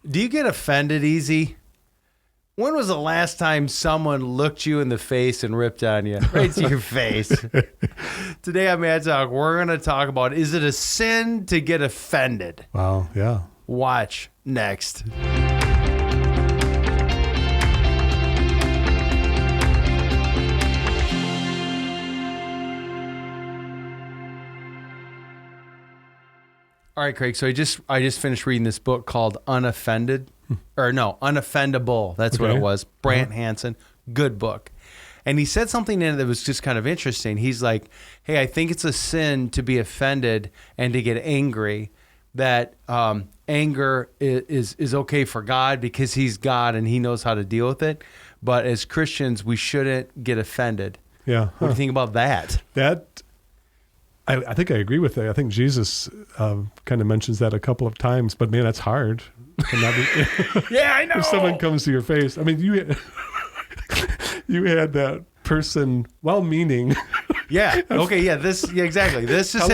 Do you get offended easy? When was the last time someone looked you in the face and ripped on you? Right to your face. Today on Mad Talk, we're going to talk about, is it a sin to get offended? Wow, yeah. Watch next. All right, Craig. So I just finished reading this book called Unoffended, Unoffendable. That's what it was. Brant Hansen, good book. And he said something in it that was just kind of interesting. He's like, "Hey, I think it's a sin to be offended and to get angry. That anger is okay for God because He's God and He knows how to deal with it. But as Christians, we shouldn't get offended." Yeah. What do you think about that? I think I agree with that. I think Jesus kind of mentions that a couple of times, but man, that's hard. Yeah, I know. If someone comes to your face, I mean, you had that person, well-meaning. Yeah. Okay. Yeah. Exactly. This is tell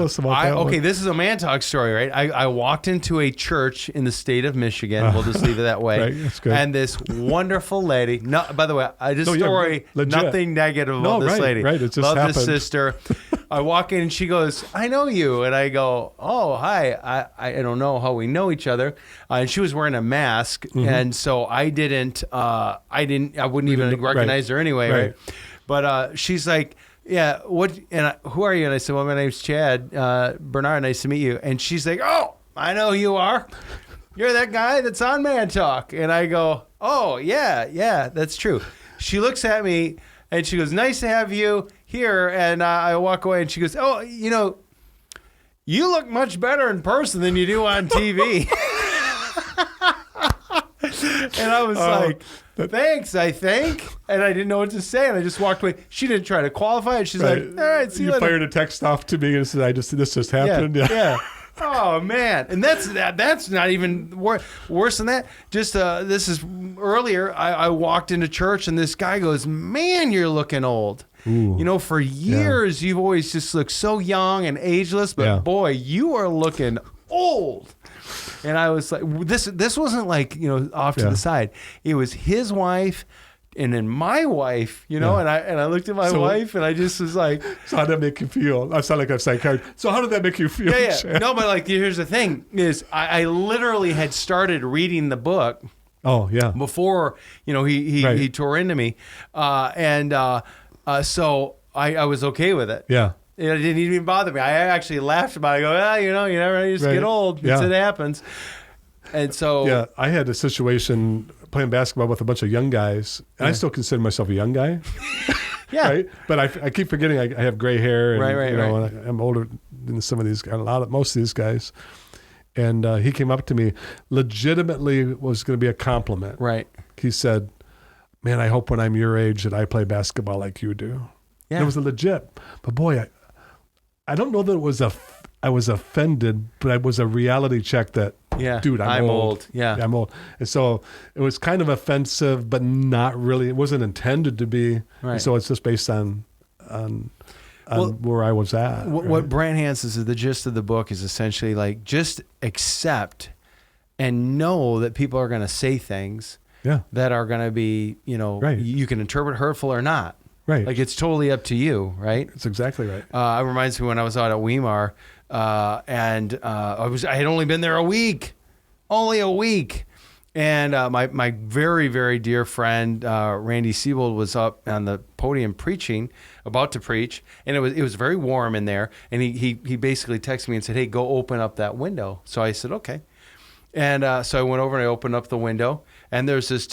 us about that. Okay. This is a Man Talk story, right? I walked into a church in the state of Michigan. We'll just leave it that way. Right, that's good. And this wonderful lady. No, by the way, nothing negative about this lady. Right. It just love happened. this sister. I walk in and she goes, "I know you," and I go, "Oh, hi. I don't know how we know each other." And she was wearing a mask, and so I wouldn't even recognize her anyway, right? But she's like, "Yeah, who are you?" And I said, "Well, my name's Chad Bernard. Nice to meet you." And she's like, "Oh, I know who you are. You're that guy that's on Man Talk." And I go, "Oh, yeah, that's true." She looks at me and she goes, "Nice to have you here." And I walk away and she goes, "Oh, you look much better in person than you do on TV." And I was like, "Thanks, I think." And I didn't know what to say, and I just walked away. She didn't try to qualify it. She's like, "All right, see you later." Fired a text off to me and said, "This just happened." Yeah. Oh man, and that's not even worse than that. Just this is earlier. I walked into church, and this guy goes, "Man, you're looking old." Ooh. For years you've always just looked so young and ageless, but boy, you are looking old. And I was like, this wasn't like, off to the side. It was his wife and then my wife, and I looked at my wife and I just was like, "So how did that make you feel?" I sound like I'm psychiatrist. So how did that make you feel? Yeah. No, but like, here's the thing is I literally had started reading the book. Oh, yeah. Before, he tore into me. So I was okay with it. Yeah. It didn't even bother me. I actually laughed about it. I go, you never just get old. It happens. And so... Yeah, I had a situation playing basketball with a bunch of young guys, and I still consider myself a young guy. Yeah. Right? But I keep forgetting I have gray hair. And, right. And I'm older than most of these guys. And he came up to me, legitimately was going to be a compliment. Right. He said, "Man, I hope when I'm your age that I play basketball like you do." Yeah. And it was a legit. But boy, I don't know that I was offended, but it was a reality check that, dude, I'm old. Yeah. I'm old. And so it was kind of offensive, but not really. It wasn't intended to be. Right. And so it's just based on where I was at. What Brant Hansen says, the gist of the book is essentially like, just accept and know that people are going to say things that are going to be, you can interpret hurtful or not. Right. Like, it's totally up to you, right? That's exactly right. It reminds me when I was out at Weimar, and I had only been there only a week. And my very, very dear friend, Randy Siebold, was up on the podium about to preach, and it was very warm in there. And he basically texted me and said, "Hey, go open up that window." So I said, "Okay." And so I went over and I opened up the window, and there's this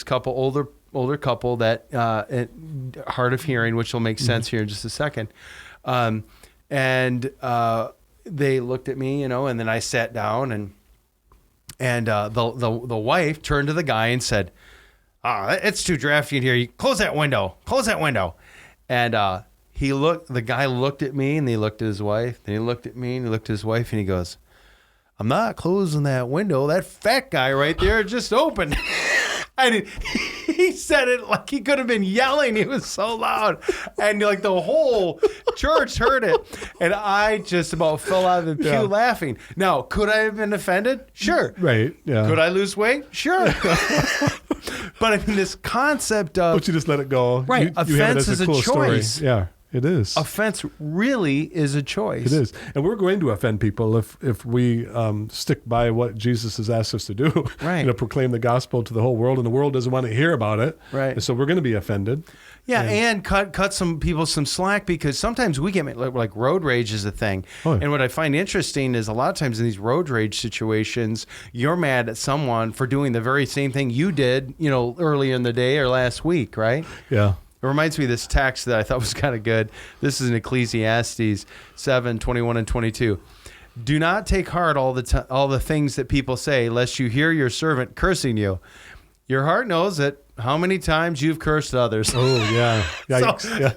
couple, older couple that hard of hearing, which will make sense here in just a second. And they looked at me, and then I sat down, and the wife turned to the guy and said, "It's too drafty in here. You close that window. And the guy looked at me and he looked at his wife. Then he looked at me and he looked at his wife and he goes, "I'm not closing that window. That fat guy right there just opened." And he said it like he could have been yelling. He was so loud. And like the whole church heard it. And I just about fell out of the pew laughing. Now, could I have been offended? Sure. Right. Yeah. Could I lose weight? Sure. But I mean, this concept of... But you just let it go. Right. Offense is a choice. Story. Yeah. It is. Offense really is a choice. It is. And we're going to offend people if we stick by what Jesus has asked us to do. Right. Proclaim the gospel to the whole world, and the world doesn't want to hear about it. Right. And so we're going to be offended. Yeah, and cut some people some slack, because sometimes we get like road rage is a thing. Oh, yeah. And what I find interesting is a lot of times in these road rage situations, you're mad at someone for doing the very same thing you did, earlier in the day or last week, right? Yeah. It reminds me of this text that I thought was kind of good. This is in Ecclesiastes 7:21 and 22. Do not take heart all the things that people say, lest you hear your servant cursing you. Your heart knows that how many times you've cursed others. Oh, yeah. Yikes. So, yeah.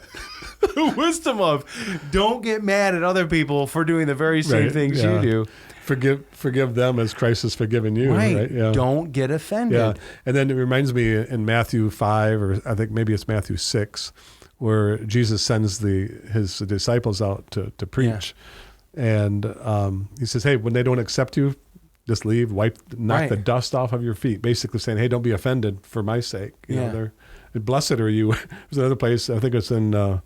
the wisdom of don't get mad at other people for doing the very same things you do. Forgive them as Christ has forgiven you. Right. Yeah. Don't get offended. Yeah. And then it reminds me in Matthew 5, or I think maybe it's Matthew 6, where Jesus sends his disciples out to preach. Yeah. And he says, hey, when they don't accept you, just leave, knock the dust off of your feet. Basically saying, hey, don't be offended for my sake. You know, blessed are you. There's another place, I think it's in, I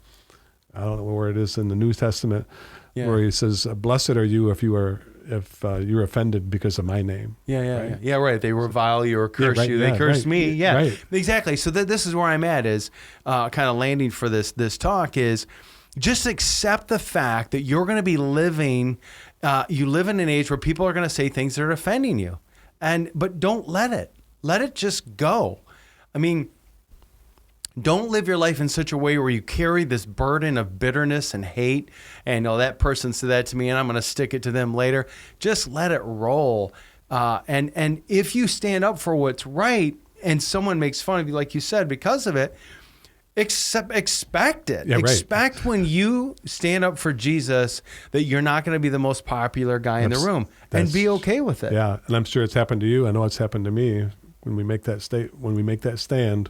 don't know where it is in the New Testament, where he says, blessed are you if you're offended because of my name. Right. They revile you or curse you. They curse me. Yeah, right. Exactly. So this is where I'm at, is kind of landing for this talk, is just accept the fact that you're going to be living, you live in an age where people are going to say things that are offending you. But don't let it just go. I mean, don't live your life in such a way where you carry this burden of bitterness and hate, and that person said that to me and I'm going to stick it to them later. Just let it roll. And if you stand up for what's right and someone makes fun of you, like you said, because of it, expect it. Yeah, expect when you stand up for Jesus that you're not going to be the most popular guy in the room, and be okay with it. Yeah, and I'm sure it's happened to you. I know it's happened to me. When we make that stand,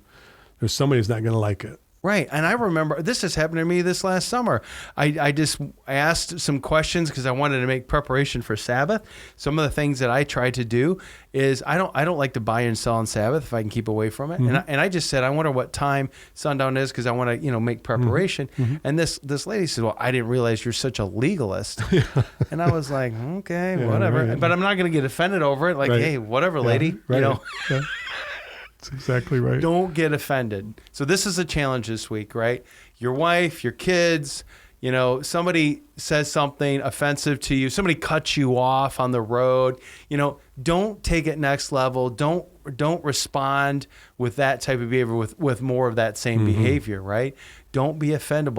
there's somebody who's not going to like it. Right. And I remember this has happened to me this last summer. I asked some questions because I wanted to make preparation for Sabbath. Some of the things that I try to do is I don't like to buy and sell on Sabbath if I can keep away from it. Mm-hmm. And I just said, I wonder what time sundown is because I want to, make preparation. Mm-hmm. And this lady said, well, I didn't realize you're such a legalist. And I was like, okay, whatever. Right. But I'm not going to get offended over it. Like, hey, whatever, lady, Yeah. That's exactly right. Don't get offended. So this is a challenge this week, right? Your wife, your kids, somebody says something offensive to you. Somebody cuts you off on the road. Don't take it next level. Don't respond with that type of behavior with more of that same behavior, right? Don't be offended.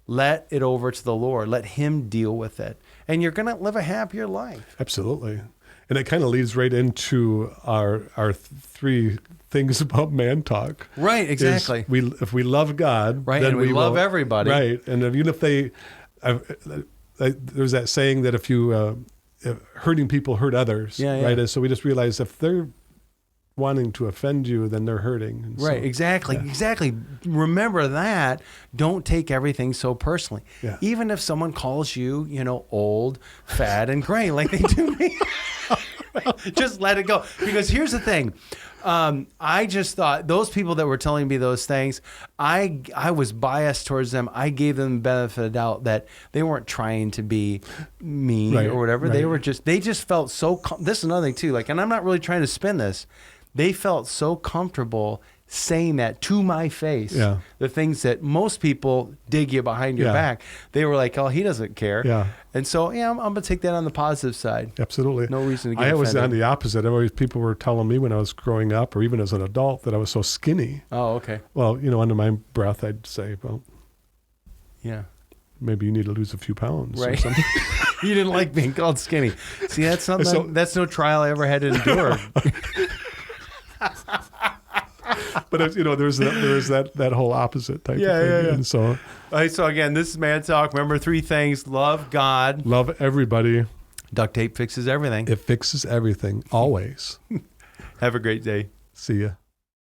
Let it over to the Lord. Let Him deal with it. And you're going to live a happier life. Absolutely. And it kind of leads right into our three things about man talk. Right, exactly. If we love God, right, then and we love everybody. Right, and even if there's that saying that if hurting people hurt others, right? And so we just realize if they're wanting to offend you, then they're hurting. And right, exactly. Remember that. Don't take everything so personally. Yeah. Even if someone calls you, old, fat, and gray like they do me. Just let it go. Because here's the thing. I just thought those people that were telling me those things, I was biased towards them. I gave them the benefit of the doubt that they weren't trying to be mean or whatever. Right. They just felt so, this is another thing too, and I'm not really trying to spin this. They felt so comfortable saying that to my face, the things that most people dig you behind your back. They were like, oh, he doesn't care. Yeah. And so, I'm going to take that on the positive side. Absolutely. No reason to get offended. I was on the opposite. People were telling me when I was growing up, or even as an adult, that I was so skinny. Oh, okay. Well, under my breath, I'd say, well, maybe you need to lose a few pounds or something. You didn't like being called skinny. See, that's that's no trial I ever had to endure. But there's that whole opposite type of thing. Yeah. And so again, this is Man Talk. Remember 3 things: love God, love everybody. Duct tape fixes everything. It fixes everything always. Have a great day. See ya.